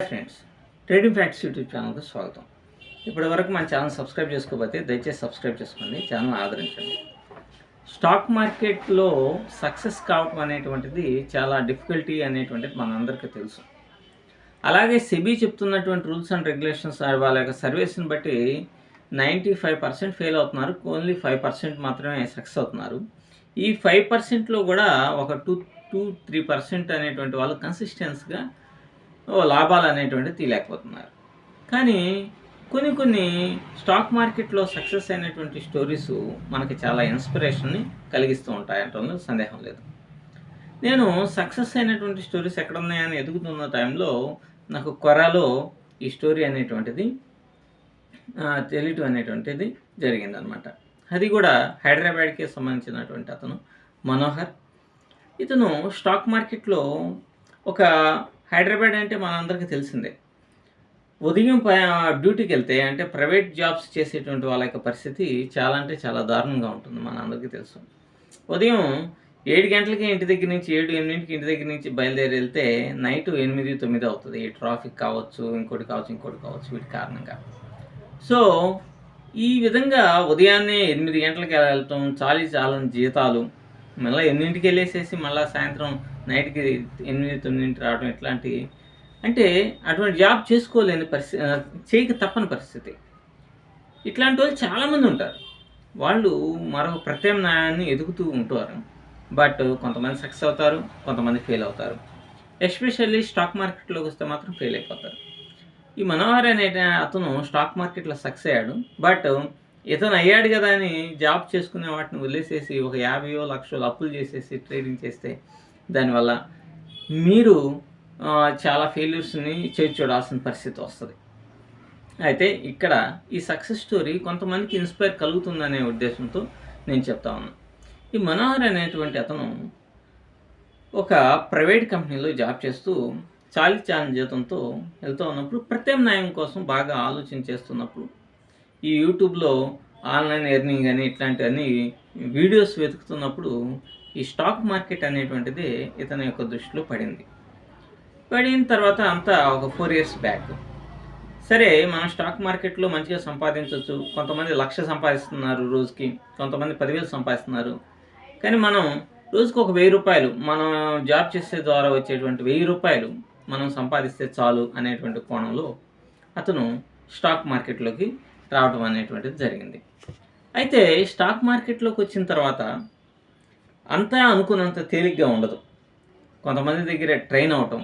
Friends, trading facts YouTube ఛానల్కి స్వాగతం. ఇప్పటివరకు మన ఛానల్ సబ్స్క్రైబ్ చేసుకోకపోతే దయచేసి సబ్స్క్రైబ్ చేసుకోండి, ఛానల్ ఆదరించండి. స్టాక్ మార్కెట్లో సక్సెస్ కావటం అనేటువంటిది చాలా డిఫికల్టీ అనేటువంటిది మనందరికీ తెలుసు. అలాగే సెబీ చెప్తున్నటువంటి రూల్స్ అండ్ రెగ్యులేషన్స్ వాళ్ళ యొక్క సర్వీస్ని బట్టి 95% ఫెయిల్ అవుతున్నారు, ఓన్లీ 5% మాత్రమే సక్సెస్ అవుతున్నారు. ఈ 5%లో కూడా ఒక 2-3% అనేటువంటి వాళ్ళు కన్సిస్టెన్స్గా లాభాలు అనేటువంటివి తీయలేకపోతున్నారు. కానీ కొన్ని స్టాక్ మార్కెట్లో సక్సెస్ అయినటువంటి స్టోరీస్ మనకి చాలా ఇన్స్పిరేషన్ని కలిగిస్తూ ఉంటాయి అంటంలో సందేహం లేదు. నేను సక్సెస్ అయినటువంటి స్టోరీస్ ఎక్కడ ఉన్నాయని ఎదుగుతున్న టైంలో నాకు కొరాలో ఈ స్టోరీ అనేటువంటిది తెలియటం అనేటువంటిది జరిగిందనమాట. అది కూడా హైదరాబాద్కి సంబంధించినటువంటి అతను మనోహర్. ఇతను స్టాక్ మార్కెట్లో ఒక హైదరాబాద్ అంటే మనందరికీ తెలిసిందే. ఉదయం డ్యూటీకి వెళ్తే అంటే ప్రైవేట్ జాబ్స్ చేసేటువంటి వాళ్ళ యొక్క పరిస్థితి చాలా అంటే చాలా దారుణంగా ఉంటుంది, మనందరికీ తెలుసు. ఉదయం 7 గంటలకి ఇంటి దగ్గర నుంచి 7-8కి ఇంటి దగ్గర నుంచి బయలుదేరి వెళ్తే నైట్ 8-9 అవుతుంది. ట్రాఫిక్ కావచ్చు, ఇంకోటి కావచ్చు వీటి కారణంగా. సో ఈ విధంగా ఉదయాన్నే 8 గంటలకి వెళ్ళటం, చాలని జీతాలు, మళ్ళీ 8కి వెళ్ళేసేసి మళ్ళీ సాయంత్రం నైట్కి 8-9 రావడం, ఇట్లాంటి అంటే అటువంటి జాబ్ చేసుకోలేని పరిస్థితి, చేయక తప్పని పరిస్థితి. ఇట్లాంటి వాళ్ళు చాలామంది ఉంటారు. వాళ్ళు మరొక ప్రత్యామ్నాయాన్ని ఎదుగుతూ ఉంటారు. బట్ కొంతమంది సక్సెస్ అవుతారు, కొంతమంది ఫెయిల్ అవుతారు. ఎస్పెషల్లీ స్టాక్ మార్కెట్లోకి వస్తే మాత్రం ఫెయిల్ అయిపోతారు. ఈ మనోహర్ అనే అతను స్టాక్ మార్కెట్లో సక్సెస్ అయ్యాడు. బట్ ఇతను అయ్యాడు కదా అని జాబ్ చేసుకునే వాటిని వదిలేసేసి ఒక 50,00,000 అప్పులు చేసేసి ట్రేడింగ్ చేస్తే దానివల్ల మీరు చాలా ఫెయిల్యూర్స్ని చూడాల్సిన పరిస్థితి వస్తుంది. అయితే ఇక్కడ ఈ సక్సెస్ స్టోరీ కొంతమందికి ఇన్స్పైర్ కలుగుతుందనే ఉద్దేశంతో నేను చెప్తా ఉన్నాను. ఈ మనోహర్ అనేటువంటి అతను ఒక ప్రైవేట్ కంపెనీలో జాబ్ చేస్తూ చాలని జీతంతో వెళ్తూ ఉన్నప్పుడు ప్రత్యామ్నాయం కోసం బాగా ఆలోచన చేస్తున్నప్పుడు ఈ యూట్యూబ్లో ఆన్లైన్ ఎర్నింగ్ అని ఇట్లాంటివన్నీ వీడియోస్ వెతుకుతున్నప్పుడు ఈ స్టాక్ మార్కెట్ అనేటువంటిది ఇతని యొక్క దృష్టిలో పడిన తర్వాత అంతా ఒక 4 years బ్యాక్. సరే, మనం స్టాక్ మార్కెట్లో మంచిగా సంపాదించవచ్చు. కొంతమంది 1,00,000 సంపాదిస్తున్నారు రోజుకి, కొంతమంది 10,000 సంపాదిస్తున్నారు. కానీ మనం రోజుకి ఒక 1,000 రూపాయలు మనం జాబ్ చేసే ద్వారా వచ్చేటువంటి 1,000 రూపాయలు మనం సంపాదిస్తే చాలు అనేటువంటి కోణంలో అతను స్టాక్ మార్కెట్లోకి రావడం అనేటువంటిది జరిగింది. అయితే స్టాక్ మార్కెట్లోకి వచ్చిన తర్వాత అంతా అనుకున్నంత తేలిగ్గా ఉండదు. కొంతమంది దగ్గర ట్రైన్ అవటం,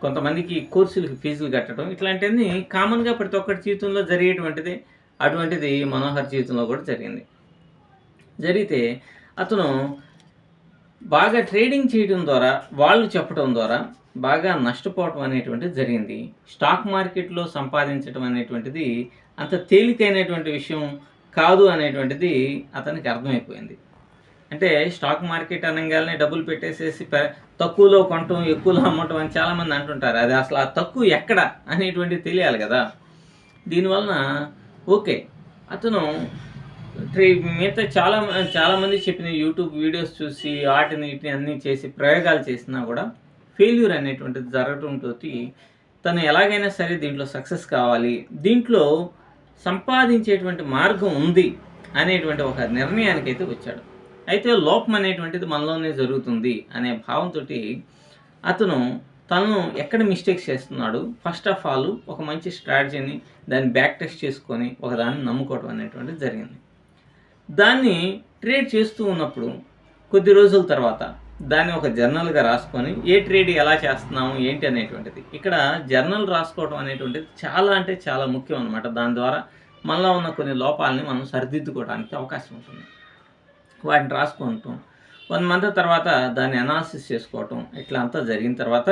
కొంతమందికి కోర్సులకి ఫీజులు కట్టడం, ఇట్లాంటివన్నీ కామన్గా ప్రతి ఒక్కరి జీవితంలో జరిగేటువంటిది. అటువంటిది మనోహర్ జీవితంలో కూడా జరిగితే అతను బాగా ట్రేడింగ్ చేయడం ద్వారా, వాళ్ళు చెప్పడం ద్వారా బాగా నష్టపోవటం అనేటువంటిది జరిగింది. స్టాక్ మార్కెట్లో సంపాదించడం అనేటువంటిది అంత తేలికైనటువంటి విషయం కాదు అనేటువంటిది అతనికి అర్థమైపోయింది. అంటే స్టాక్ మార్కెట్ అనగానే డబ్బులు పెట్టేసేసి తక్కువలో కొనటం, ఎక్కువలో అమ్మటం అని చాలామంది అంటుంటారు. అది అసలు ఆ తక్కువ ఎక్కడ అనేటువంటిది తెలియాలి కదా. దీనివలన ఓకే, అతను మిగతా చాలామంది చెప్పిన యూట్యూబ్ వీడియోస్ చూసి వాటిని అన్నీ చేసి ప్రయోగాలు చేసినా కూడా ఫెయిల్యూర్ అనేటువంటిది జరగడంతో తను ఎలాగైనా సరే దీంట్లో సక్సెస్ కావాలి, దీంట్లో సంపాదించేటువంటి మార్గం ఉంది అనేటువంటి ఒక నిర్ణయానికి అయితే వచ్చాడు. అయితే లోపం అనేటువంటిది మనలోనే జరుగుతుంది అనే భావంతో అతను తను ఎక్కడ మిస్టేక్స్ చేస్తున్నాడు, ఫస్ట్ ఆఫ్ ఆల్ ఒక మంచి స్ట్రాటజీని దాన్ని బ్యాక్ టెస్ట్ చేసుకొని ఒకదాన్ని నమ్ముకోవడం అనేటువంటిది జరిగింది. దాన్ని ట్రేడ్ చేస్తూ ఉన్నప్పుడు కొద్ది రోజుల తర్వాత దాన్ని ఒక జర్నల్గా రాసుకొని ఏ ట్రేడ్ ఎలా చేస్తున్నాము ఏంటి అనేటువంటిది, ఇక్కడ జర్నల్ రాసుకోవడం అనేటువంటిది చాలా అంటే చాలా ముఖ్యం అనమాట. దాని ద్వారా మనలో ఉన్న కొన్ని లోపాలని మనం సరిదిద్దుకోవడానికి అవకాశం ఉంటుంది. వాటిని రాసుకుంటాం. 1 month తర్వాత దాన్ని అనాలిసిస్ చేసుకోవటం, ఇట్లా అంతా జరిగిన తర్వాత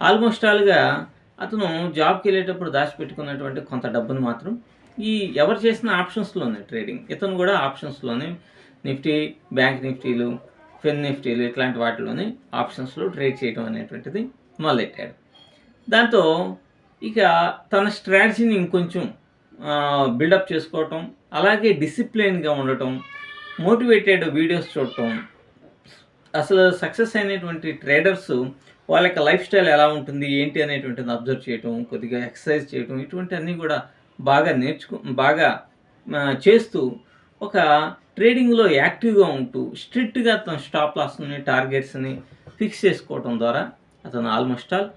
ఆల్మోస్ట్ ఆల్గా అతను జాబ్కి వెళ్ళేటప్పుడు దాచిపెట్టుకున్నటువంటి కొంత డబ్బును మాత్రం ఎవరు చేసిన ఆప్షన్స్లోనే ట్రేడింగ్, ఇతను కూడా ఆప్షన్స్లోనే నిఫ్టీ, బ్యాంక్ నిఫ్టీలు, ఫెన్ నిఫ్టీలు ఇట్లాంటి వాటిలోనే ఆప్షన్స్లో ట్రేడ్ చేయడం అనేటువంటిది మొదలెట్టాడు. దాంతో ఇక తన స్ట్రాటజీని ఇంకొంచెం బిల్డప్ చేసుకోవటం, అలాగే డిసిప్లిన్గా ఉండటం, మోటివేటెడ్ వీడియోస్ చూడటం. అసలు సక్సెస్ అయినటువంటి ట్రేడర్స్ వాళ్ళ యొక్క లైఫ్ స్టైల్ ఎలా ఉంటుంది ఏంటి అనేటువంటిది అబ్జర్వ్ చేయటం, కొద్దిగా ఎక్సర్సైజ్ చేయటం, ఇటువంటివన్నీ కూడా బాగా చేస్తూ ఒక ట్రేడింగ్లో యాక్టివ్గా ఉంటూ స్ట్రిక్ట్గా తన స్టాప్ లాస్ని టార్గెట్స్ని ఫిక్స్ చేసుకోవడం ద్వారా అతను ఆల్మోస్ట్ ఆల్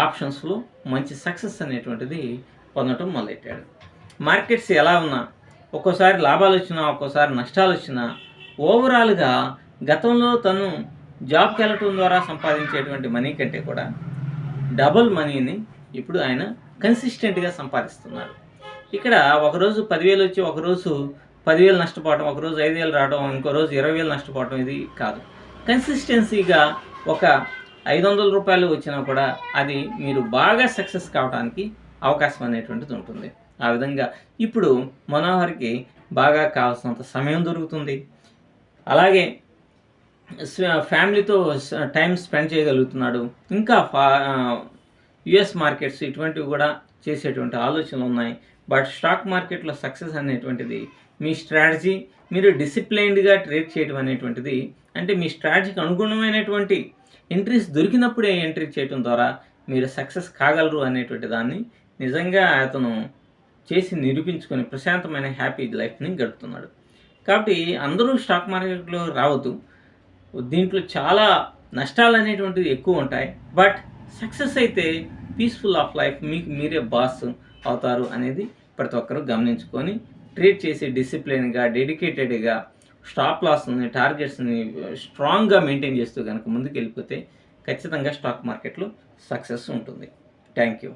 ఆప్షన్స్లో మంచి సక్సెస్ అనేటువంటిది పొందటం మొదలెట్టాడు. మార్కెట్స్ ఎలా ఉన్నా, ఒక్కోసారి లాభాలు వచ్చినా ఒక్కోసారి నష్టాలు వచ్చినా, ఓవరాల్గా గతంలో తను జాబ్కి వెళ్ళటం ద్వారా సంపాదించేటువంటి మనీ కంటే కూడా డబుల్ మనీని ఇప్పుడు ఆయన కన్సిస్టెంట్గా సంపాదిస్తున్నాడు. ఇక్కడ ఒకరోజు 10,000 వచ్చి ఒకరోజు 10,000 నష్టపోవడం, ఒకరోజు 5,000 రావడం, ఇంకో రోజు 20,000 నష్టపోవడం ఇది కాదు. కన్సిస్టెన్సీగా ఒక 500 రూపాయలు వచ్చినా కూడా అది మీరు బాగా సక్సెస్ కావడానికి అవకాశం అనేటువంటిది ఉంటుంది. ఆ విధంగా ఇప్పుడు మనోహర్కి బాగా కావాల్సినంత సమయం దొరుకుతుంది. అలాగే ఫ్యామిలీతో టైం స్పెండ్ చేయగలుగుతున్నాడు. ఇంకా యుఎస్ మార్కెట్స్ ఇటువంటివి కూడా చేసేటువంటి ఆలోచనలు ఉన్నాయి. బట్ స్టాక్ మార్కెట్లో సక్సెస్ అనేటువంటిది మీ స్ట్రాటజీ, మీరు డిసిప్లైన్డ్గా ట్రేడ్ చేయడం అనేటువంటిది, అంటే మీ స్ట్రాటజీకి అనుగుణమైనటువంటి ఎంట్రీస్ దొరికినప్పుడే ఎంట్రీ చేయడం ద్వారా మీరు సక్సెస్ కాగలరు అనేటువంటి దాన్ని నిజంగా అతను చేసి నిరూపించుకొని ప్రశాంతమైన హ్యాపీ లైఫ్ని గడుపుతున్నాడు. కాబట్టి అందరూ స్టాక్ మార్కెట్లో రావద్దు. దీంట్లో చాలా నష్టాలు అనేటువంటివి ఎక్కువ ఉంటాయి. బట్ సక్సెస్ అయితే పీస్ఫుల్ ఆఫ్ లైఫ్, మీకు మీరే బాస్ అవుతారు అనేది ప్రతి ఒక్కరూ గమనించుకొని ట్రేడ్ చేసి డిసిప్లిన్గా, డెడికేటెడ్గా స్టాప్ లాస్ని, టార్గెట్స్ని స్ట్రాంగ్గా మెయింటైన్ చేస్తూ కనుక ముందుకు వెళ్ళిపోతే ఖచ్చితంగా స్టాక్ మార్కెట్లో సక్సెస్ ఉంటుంది. Thank you.